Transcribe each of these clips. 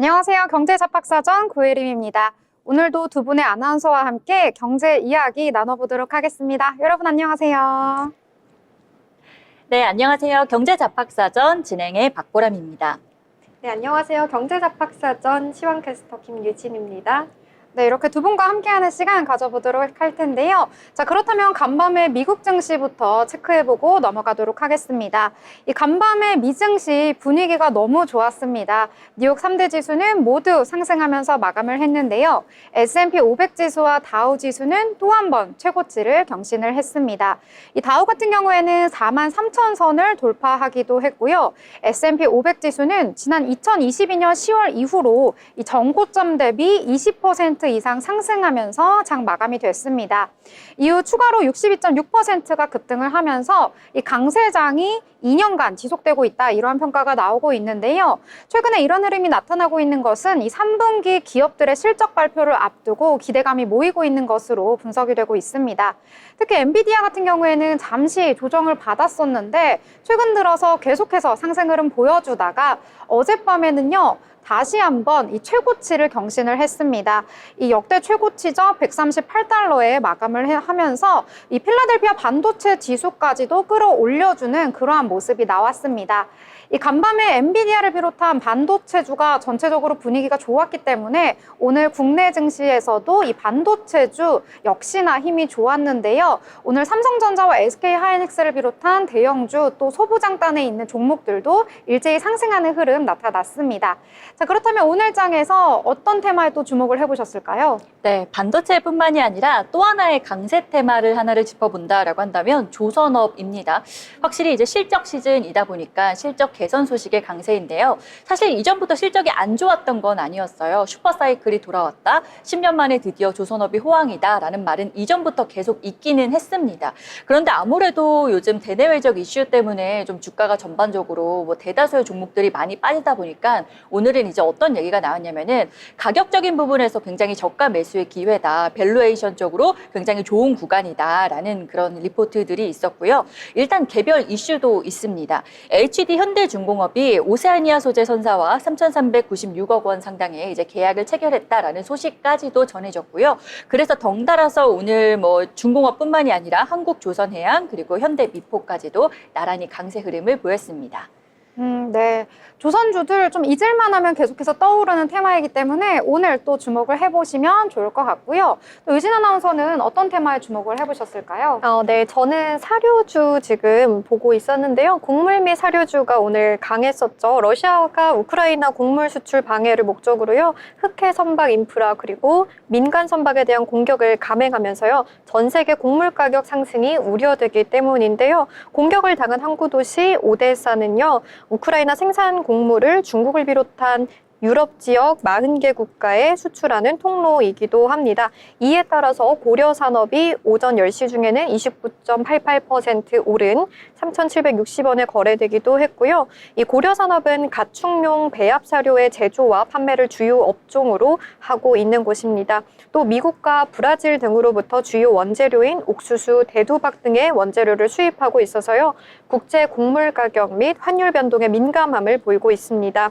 안녕하세요. 경제잡학사전 고혜림입니다. 오늘도 두 분의 아나운서와 함께 경제 이야기 나눠보도록 하겠습니다. 여러분 안녕하세요. 네, 안녕하세요. 경제잡학사전 진행의 박보람입니다. 네, 안녕하세요. 경제잡학사전 시황캐스터 김유진입니다. 네, 이렇게 두 분과 함께하는 시간 가져보도록 할 텐데요. 자, 그렇다면 간밤의 미국 증시부터 체크해보고 넘어가도록 하겠습니다. 이 간밤의 미 증시 분위기가 너무 좋았습니다. 뉴욕 3대 지수는 모두 상승하면서 마감을 했는데요. S&P 500 지수와 다우 지수는 또 한 번 최고치를 경신을 했습니다. 이 다우 같은 경우에는 43,000선을 돌파하기도 했고요. S&P 500 지수는 지난 2022년 10월 이후로 이 전고점 대비 20% 이상 상승하면서 장 마감이 됐습니다. 이후 추가로 62.6%가 급등을 하면서 이 강세장이 2년간 지속되고 있다, 이러한 평가가 나오고 있는데요. 최근에 이런 흐름이 나타나고 있는 것은 이 3분기 기업들의 실적 발표를 앞두고 기대감이 모이고 있는 것으로 분석이 되고 있습니다. 특히 엔비디아 같은 경우에는 잠시 조정을 받았었는데 최근 들어서 계속해서 상승 흐름 보여주다가 어젯밤에는요, 다시 한번 이 최고치를 경신을 했습니다. 이 역대 최고치죠. 138달러에 마감을 하면서 이 필라델피아 반도체 지수까지도 끌어올려주는 그러한 모습이 나왔습니다. 이 간밤에 엔비디아를 비롯한 반도체주가 전체적으로 분위기가 좋았기 때문에 오늘 국내 증시에서도 이 반도체주 역시나 힘이 좋았는데요. 오늘 삼성전자와 SK하이닉스를 비롯한 대형주 또 소부장단에 있는 종목들도 일제히 상승하는 흐름 나타났습니다. 자, 그렇다면 오늘 장에서 어떤 테마에 또 주목을 해보셨을까요? 네, 반도체뿐만이 아니라 또 하나의 강세 테마를 하나를 짚어본다라고 한다면 조선업입니다. 확실히 이제 실적 시즌이다 보니까 실적 개선 소식의 강세인데요. 사실 이전부터 실적이 안 좋았던 건 아니었어요. 슈퍼사이클이 돌아왔다, 10년 만에 드디어 조선업이 호황이다라는 말은 이전부터 계속 있기는 했습니다. 그런데 아무래도 요즘 대내외적 이슈 때문에 좀 주가가 전반적으로 대다수의 종목들이 많이 빠지다 보니까 오늘은 이제 어떤 얘기가 나왔냐면은 가격적인 부분에서 굉장히 저가 매수의 기회다, 밸류에이션적으로 굉장히 좋은 구간이다라는 그런 리포트들이 있었고요. 일단 개별 이슈도 있습니다. HD 현대중공업이 오세아니아 소재 선사와 3,396억 원 상당의 이제 계약을 체결했다라는 소식까지도 전해졌고요. 그래서 덩달아서 오늘 중공업뿐만이 아니라 한국조선해양 그리고 현대미포까지도 나란히 강세 흐름을 보였습니다. 네. 조선주들 좀 잊을만 하면 계속해서 떠오르는 테마이기 때문에 오늘 또 주목을 해보시면 좋을 것 같고요. 또 유진 아나운서는 어떤 테마에 주목을 해보셨을까요? 네, 저는 사료주 지금 보고 있었는데요. 곡물 및 사료주가 오늘 강했었죠. 러시아가 우크라이나 곡물 수출 방해를 목적으로요, 흑해 선박 인프라 그리고 민간 선박에 대한 공격을 감행하면서요, 전 세계 곡물 가격 상승이 우려되기 때문인데요. 공격을 당한 항구 도시 오데사는요, 우크라이나 생산 곡물을 중국을 비롯한 유럽 지역 40개 국가에 수출하는 통로이기도 합니다. 이에 따라서 고려 산업이 오전 10시 중에는 29.88% 오른 3,760원에 거래되기도 했고요. 이 고려 산업은 가축용 배합 사료의 제조와 판매를 주요 업종으로 하고 있는 곳입니다. 또 미국과 브라질 등으로부터 주요 원재료인 옥수수, 대두박 등의 원재료를 수입하고 있어서요, 국제 곡물 가격 및 환율 변동에 민감함을 보이고 있습니다.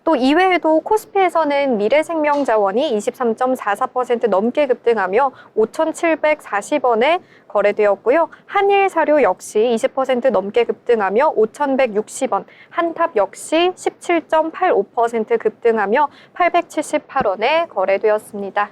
또 이외에도 코스피에서는 미래생명자원이 23.44% 넘게 급등하며 5,740원에 거래되었고요. 한일사료 역시 20% 넘게 급등하며 5,160원, 한탑 역시 17.85% 급등하며 878원에 거래되었습니다.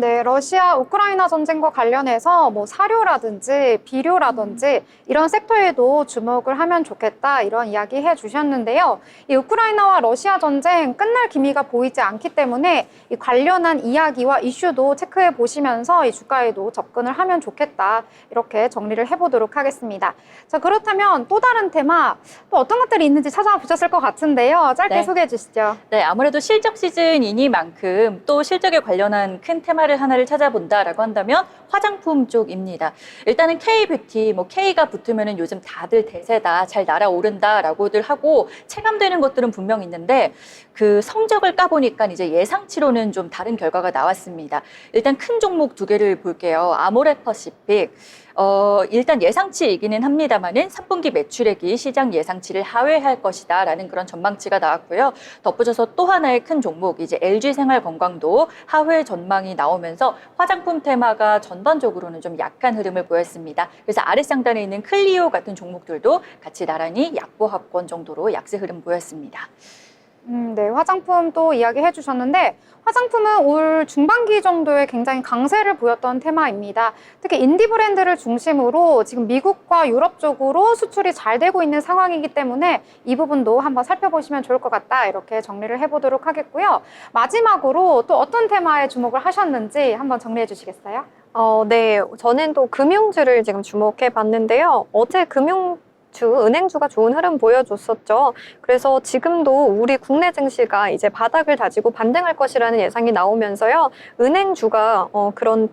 네, 러시아 우크라이나 전쟁과 관련해서 사료라든지 비료라든지 이런 섹터에도 주목을 하면 좋겠다, 이런 이야기 해주셨는데요. 이 우크라이나와 러시아 전쟁 끝날 기미가 보이지 않기 때문에 이 관련한 이야기와 이슈도 체크해 보시면서 이 주가에도 접근을 하면 좋겠다, 이렇게 정리를 해보도록 하겠습니다. 자, 그렇다면 또 다른 테마, 또 어떤 것들이 있는지 찾아보셨을 것 같은데요. 짧게 네. 소개해 주시죠. 네, 아무래도 실적 시즌이니만큼 또 실적에 관련한 큰 테마를 하나를 찾아본다라고 한다면 화장품 쪽입니다. 일단은 K뷰티, K가 붙으면은 요즘 다들 대세다, 잘 날아오른다라고들 하고 체감되는 것들은 분명 있는데 그 성적을 까보니까 이제 예상치로는 좀 다른 결과가 나왔습니다. 일단 큰 종목 두 개를 볼게요. 아모레퍼시픽. 일단 예상치이기는 합니다만은 3분기 매출액이 시장 예상치를 하회할 것이다라는 그런 전망치가 나왔고요. 덧붙여서 또 하나의 큰 종목, 이제 LG생활건강도 하회 전망이 나오면서 화장품 테마가 전반적으로는 좀 약한 흐름을 보였습니다. 그래서 아랫상단에 있는 클리오 같은 종목들도 같이 나란히 약보합권 정도로 약세 흐름 보였습니다. 네, 화장품 또 이야기해 주셨는데 화장품은 올 중반기 정도에 굉장히 강세를 보였던 테마입니다. 특히 인디 브랜드를 중심으로 지금 미국과 유럽 쪽으로 수출이 잘 되고 있는 상황이기 때문에 이 부분도 한번 살펴보시면 좋을 것 같다. 이렇게 정리를 해보도록 하겠고요. 마지막으로 또 어떤 테마에 주목을 하셨는지 한번 정리해 주시겠어요? 네. 저는 또 금융주를 지금 주목해 봤는데요. 어제 은행주가 좋은 흐름 보여줬었죠. 그래서 지금도 우리 국내 증시가 이제 바닥을 다지고 반등할 것이라는 예상이 나오면서요. 은행주가 그런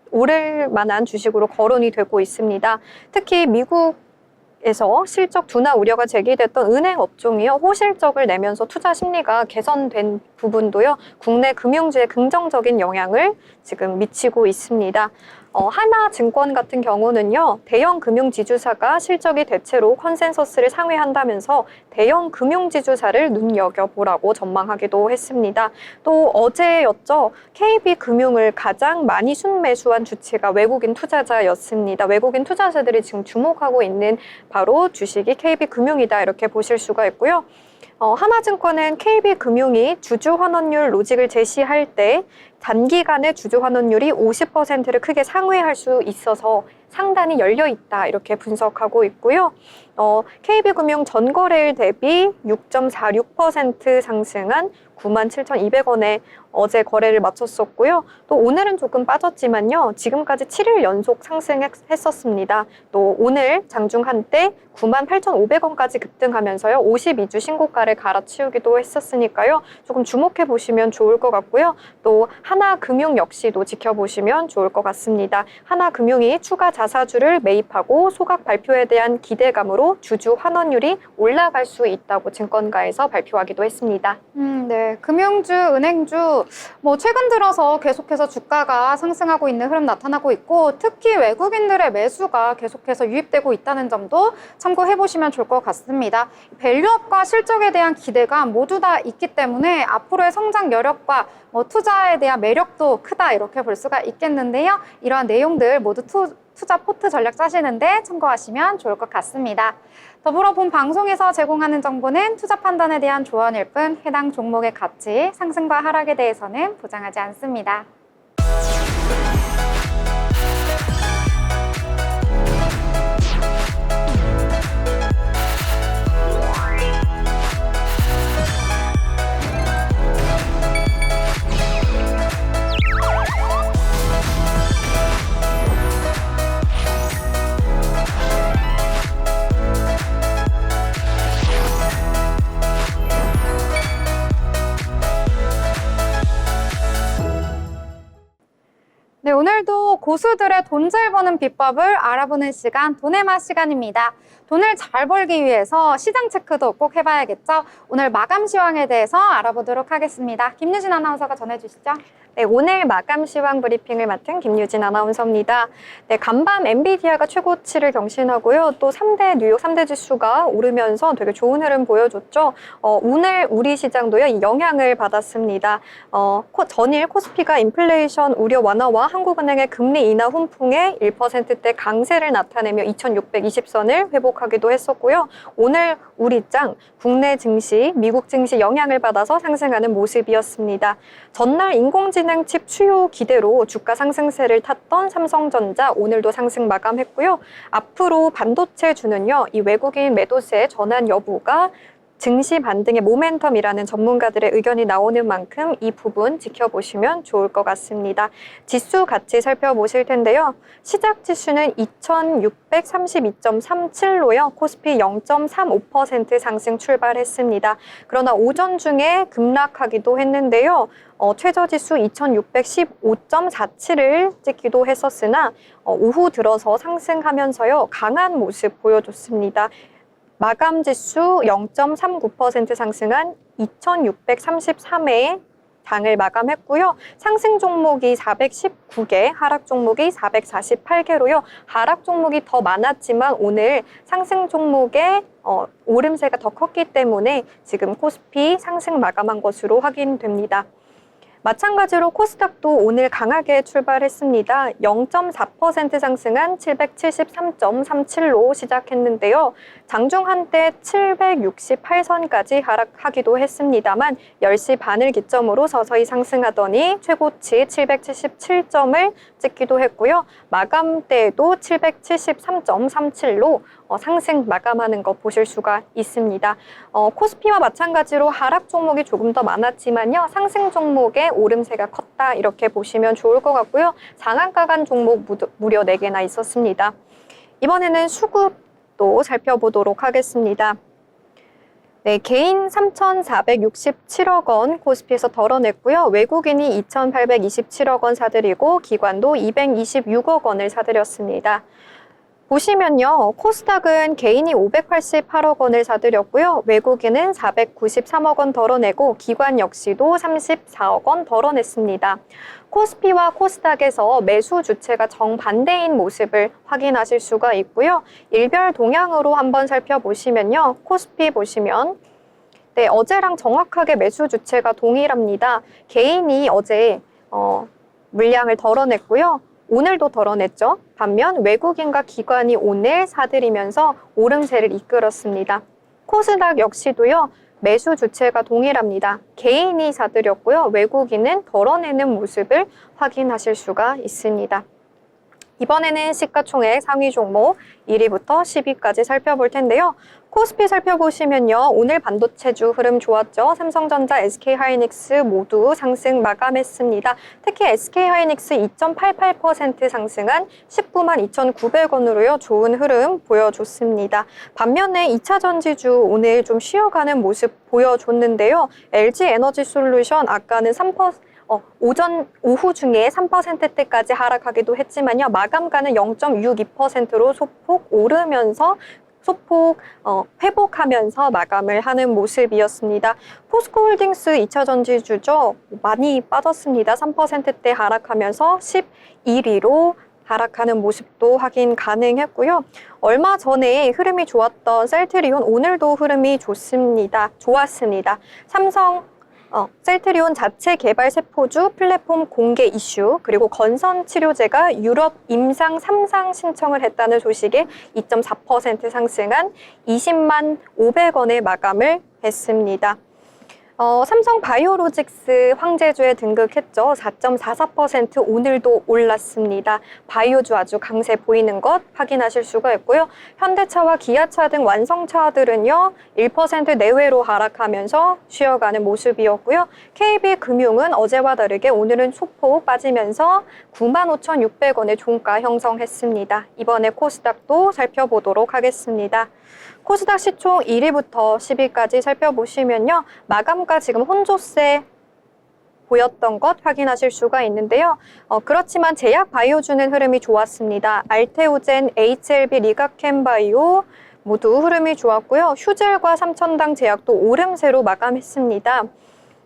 오를 만한 주식으로 거론이 되고 있습니다. 특히 미국에서 실적 둔화 우려가 제기됐던 은행 업종이요. 호실적을 내면서 투자 심리가 개선된 부분도요. 국내 금융주에 긍정적인 영향을 지금 미치고 있습니다. 하나증권 같은 경우는요, 대형 금융지주사가 실적이 대체로 컨센서스를 상회한다면서 대형 금융지주사를 눈여겨보라고 전망하기도 했습니다. 또 어제였죠, KB금융을 가장 많이 순매수한 주체가 외국인 투자자였습니다. 외국인 투자자들이 지금 주목하고 있는 바로 주식이 KB금융이다 이렇게 보실 수가 있고요. 하나증권은 KB금융이 주주환원율 로직을 제시할 때 단기간에 주주환원율이 50%를 크게 상회할 수 있어서 상단이 열려 있다 이렇게 분석하고 있고요. KB금융 전거래일 대비 6.46% 상승한 97,200원에 어제 거래를 마쳤었고요. 또 오늘은 조금 빠졌지만요. 지금까지 7일 연속 상승했었습니다. 또 오늘 장중 한때 98,500원까지 급등하면서요. 52주 신고가를 갈아치우기도 했었으니까요. 조금 주목해 보시면 좋을 것 같고요. 또 하나금융 역시도 지켜보시면 좋을 것 같습니다. 하나금융이 추가 자사주를 매입하고 소각 발표에 대한 기대감으로 주주 환원율이 올라갈 수 있다고 증권가에서 발표하기도 했습니다. 네. 금융주, 은행주, 최근 들어서 계속해서 주가가 상승하고 있는 흐름 나타나고 있고, 특히 외국인들의 매수가 계속해서 유입되고 있다는 점도 참고해 보시면 좋을 것 같습니다. 밸류업과 실적에 대한 기대감 모두 다 있기 때문에 앞으로의 성장 여력과 투자에 대한 매력도 크다 이렇게 볼 수가 있겠는데요. 이러한 내용들 모두 투자 포트 전략 짜시는데 참고하시면 좋을 것 같습니다. 더불어 본 방송에서 제공하는 정보는 투자 판단에 대한 조언일 뿐 해당 종목의 가치, 상승과 하락에 대해서는 보장하지 않습니다. 네, 오늘도 고수들의 돈 잘 버는 비법을 알아보는 시간, 돈의 맛 시간입니다. 돈을 잘 벌기 위해서 시장 체크도 꼭 해봐야겠죠? 오늘 마감 시황에 대해서 알아보도록 하겠습니다. 김유진 아나운서가 전해주시죠. 네, 오늘 마감 시황 브리핑을 맡은 김유진 아나운서입니다. 네, 간밤 엔비디아가 최고치를 경신하고요. 또 뉴욕 3대 지수가 오르면서 되게 좋은 흐름 보여줬죠. 오늘 우리 시장도요, 이 영향을 받았습니다. 전일 코스피가 인플레이션 우려 완화와 한국은행의 금리 인하 훈풍에 1%대 강세를 나타내며 2,620선을 회복하기도 했었고요. 오늘 우리 장 국내 증시, 미국 증시 영향을 받아서 상승하는 모습이었습니다. 전날 인공지능 칩 추요 기대로 주가 상승세를 탔던 삼성전자 오늘도 상승 마감했고요. 앞으로 반도체주는요, 이 외국인 매도세 전환 여부가 증시 반등의 모멘텀이라는 전문가들의 의견이 나오는 만큼 이 부분 지켜보시면 좋을 것 같습니다. 지수 같이 살펴보실 텐데요. 시작 지수는 2632.37로요. 코스피 0.35% 상승 출발했습니다. 그러나 오전 중에 급락하기도 했는데요. 최저지수 2615.47을 찍기도 했었으나 오후 들어서 상승하면서요. 강한 모습 보여줬습니다. 마감 지수 0.39% 상승한 2633에 장을 마감했고요. 상승 종목이 419개, 하락 종목이 448개로요. 하락 종목이 더 많았지만 오늘 상승 종목의 오름세가 더 컸기 때문에 지금 코스피 상승 마감한 것으로 확인됩니다. 마찬가지로 코스닥도 오늘 강하게 출발했습니다. 0.4% 상승한 773.37로 시작했는데요. 장중 한때 768선까지 하락하기도 했습니다만 10시 반을 기점으로 서서히 상승하더니 최고치 777점을 찍기도 했고요. 마감 때에도 773.37로 상승 마감하는 거 보실 수가 있습니다. 코스피와 마찬가지로 하락 종목이 조금 더 많았지만요. 상승 종목의 오름세가 컸다 이렇게 보시면 좋을 것 같고요. 상한가 간 종목 무려 4개나 있었습니다. 이번에는 수급도 살펴보도록 하겠습니다. 네, 개인 3,467억 원 코스피에서 덜어냈고요. 외국인이 2,827억 원 사들이고 기관도 226억 원을 사들였습니다. 보시면요. 코스닥은 개인이 588억 원을 사들였고요. 외국인은 493억 원 덜어내고 기관 역시도 34억 원 덜어냈습니다. 코스피와 코스닥에서 매수 주체가 정반대인 모습을 확인하실 수가 있고요. 일별 동향으로 한번 살펴보시면요. 코스피 보시면 네, 어제랑 정확하게 매수 주체가 동일합니다. 개인이 어제 물량을 덜어냈고요. 오늘도 덜어냈죠. 반면 외국인과 기관이 오늘 사들이면서 오름세를 이끌었습니다. 코스닥 역시도요. 매수 주체가 동일합니다. 개인이 사들였고요. 외국인은 덜어내는 모습을 확인하실 수가 있습니다. 이번에는 시가총액 상위 종목 1위부터 10위까지 살펴볼 텐데요. 코스피 살펴보시면요. 오늘 반도체주 흐름 좋았죠. 삼성전자, SK하이닉스 모두 상승 마감했습니다. 특히 SK하이닉스 2.88% 상승한 192만 2,900원으로요. 좋은 흐름 보여줬습니다. 반면에 2차 전지주 오늘 좀 쉬어가는 모습 보여줬는데요. LG에너지솔루션 아까는 오후 중에 3%대까지 하락하기도 했지만요. 마감가는 0.62%로 소폭 오르면서 소폭 회복하면서 마감을 하는 모습이었습니다. 포스코홀딩스 2차 전지주죠. 많이 빠졌습니다. 3%대 하락하면서 11위로 하락하는 모습도 확인 가능했고요. 얼마 전에 흐름이 좋았던 셀트리온 오늘도 흐름이 좋았습니다. 셀트리온 자체 개발 세포주 플랫폼 공개 이슈 그리고 건선 치료제가 유럽 임상 3상 신청을 했다는 소식에 2.4% 상승한 20만 500원에 마감을 했습니다. 삼성 바이오로직스 황제주에 등극했죠. 4.44% 오늘도 올랐습니다. 바이오주 아주 강세 보이는 것 확인하실 수가 있고요. 현대차와 기아차 등 완성차들은요. 1% 내외로 하락하면서 쉬어가는 모습이었고요. KB금융은 어제와 다르게 오늘은 소폭 빠지면서 95,600원의 종가 형성했습니다. 이번에 코스닥도 살펴보도록 하겠습니다. 코스닥 시총 1위부터 10위까지 살펴보시면요. 마감가 지금 혼조세 보였던 것 확인하실 수가 있는데요. 그렇지만 제약 바이오주는 흐름이 좋았습니다. 알테오젠, HLB, 리가캠바이오 모두 흐름이 좋았고요. 휴젤과 삼천당 제약도 오름세로 마감했습니다.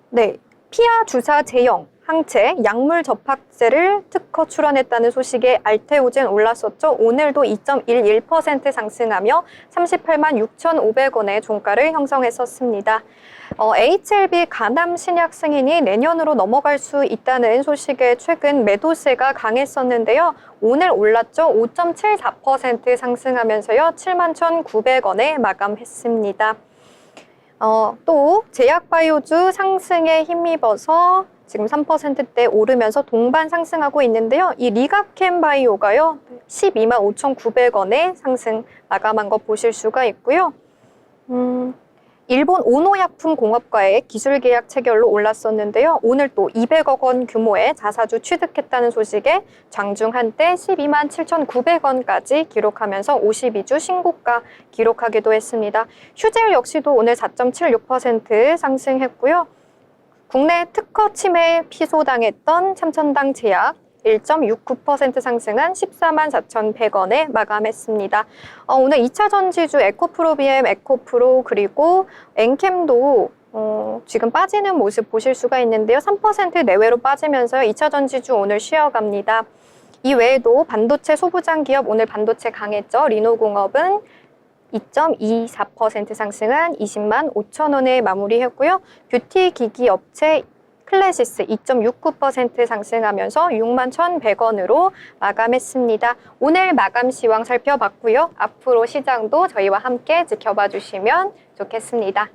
네, 피하 주사 제형 항체, 약물 접합제를 특허 출원했다는 소식에 알테오젠 올랐었죠. 오늘도 2.11% 상승하며 38만 6,500원의 종가를 형성했었습니다. HLB 간암 신약 승인이 내년으로 넘어갈 수 있다는 소식에 최근 매도세가 강했었는데요. 오늘 올랐죠. 5.74% 상승하면서요. 7만 1,900원에 마감했습니다. 또 제약바이오주 상승에 힘입어서 지금 3%대 오르면서 동반 상승하고 있는데요. 이 리가캠바이오가요. 12만 5,900원에 상승 마감한 거 보실 수가 있고요. 일본 오노약품공업과의 기술계약 체결로 올랐었는데요. 오늘 또 200억 원 규모의 자사주 취득했다는 소식에 장중 한때 12만 7,900원까지 기록하면서 52주 신고가 기록하기도 했습니다. 휴젤 역시도 오늘 4.76% 상승했고요. 국내 특허 침해 피소당했던 삼천당 제약 1.69% 상승한 14만 4,100원에 마감했습니다. 오늘 2차 전지주 에코프로비엠, 에코프로 그리고 엔캠도 지금 빠지는 모습 보실 수가 있는데요. 3% 내외로 빠지면서 2차전 지주 오늘 쉬어갑니다. 이 외에도 반도체 소부장 기업 오늘 반도체 강했죠. 리노공업은 2.24% 상승한 20만 5천 원에 마무리했고요. 뷰티 기기 업체 클래시스 2.69% 상승하면서 6만 1,100원으로 마감했습니다. 오늘 마감 시황 살펴봤고요. 앞으로 시장도 저희와 함께 지켜봐 주시면 좋겠습니다.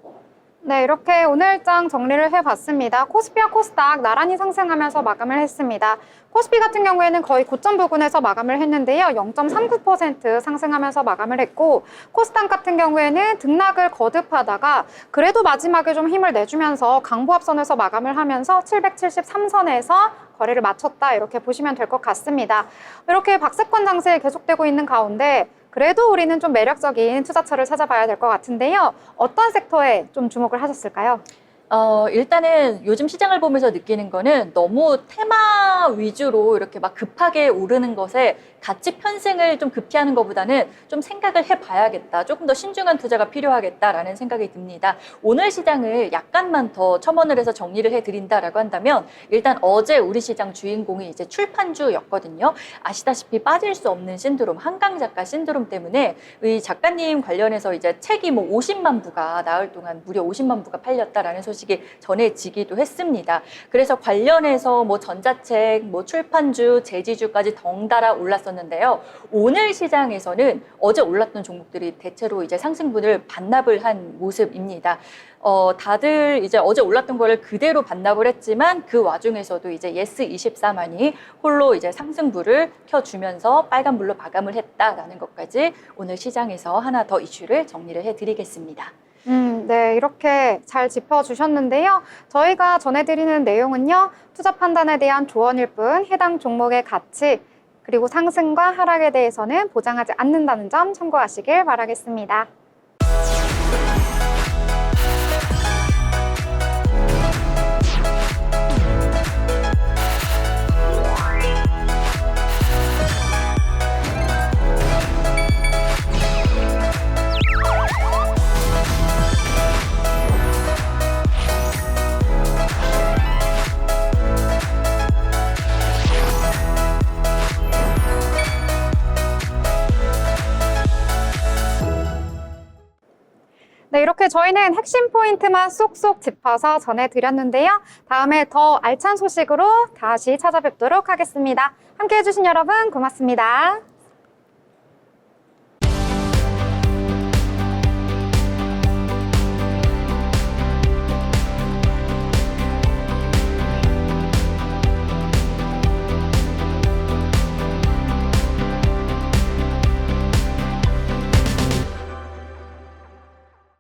네, 이렇게 오늘장 정리를 해봤습니다. 코스피와 코스닥 나란히 상승하면서 마감을 했습니다. 코스피 같은 경우에는 거의 고점 부근에서 마감을 했는데요. 0.39% 상승하면서 마감을 했고, 코스닥 같은 경우에는 등락을 거듭하다가 그래도 마지막에 좀 힘을 내주면서 강보합선에서 마감을 하면서 773선에서 거래를 마쳤다, 이렇게 보시면 될 것 같습니다. 이렇게 박스권 장세 계속되고 있는 가운데 그래도 우리는 좀 매력적인 투자처를 찾아봐야 될 것 같은데요. 어떤 섹터에 좀 주목을 하셨을까요? 일단은 요즘 시장을 보면서 느끼는 거는 너무 테마 위주로 이렇게 막 급하게 오르는 것에 가치 편승을 좀 급히하는 것보다는 좀 생각을 해봐야겠다. 조금 더 신중한 투자가 필요하겠다라는 생각이 듭니다. 오늘 시장을 약간만 더 첨언을 해서 정리를 해드린다라고 한다면 일단 어제 우리 시장 주인공이 이제 출판주였거든요. 아시다시피 빠질 수 없는 신드롬, 한강 작가 신드롬 때문에 이 작가님 관련해서 이제 책이 뭐 50만 부가 나흘 동안 무려 50만 부가 팔렸다라는 소식이 전해지기도 했습니다. 그래서 관련해서 뭐 전자책, 뭐 출판주, 제지주까지 덩달아 올랐었는데요. 오늘 시장에서는 어제 올랐던 종목들이 대체로 이제 상승분을 반납을 한 모습입니다. 다들 이제 어제 올랐던 거를 그대로 반납을 했지만 그 와중에서도 이제 예스24만이 홀로 이제 상승불을 켜주면서 빨간불로 마감을 했다라는 것까지 오늘 시장에서 하나 더 이슈를 정리를 해드리겠습니다. 네, 이렇게 잘 짚어주셨는데요. 저희가 전해드리는 내용은요, 투자 판단에 대한 조언일 뿐 해당 종목의 가치, 그리고 상승과 하락에 대해서는 보장하지 않는다는 점 참고하시길 바라겠습니다. 네, 이렇게 저희는 핵심 포인트만 쏙쏙 짚어서 전해드렸는데요. 다음에 더 알찬 소식으로 다시 찾아뵙도록 하겠습니다. 함께해 주신 여러분 고맙습니다.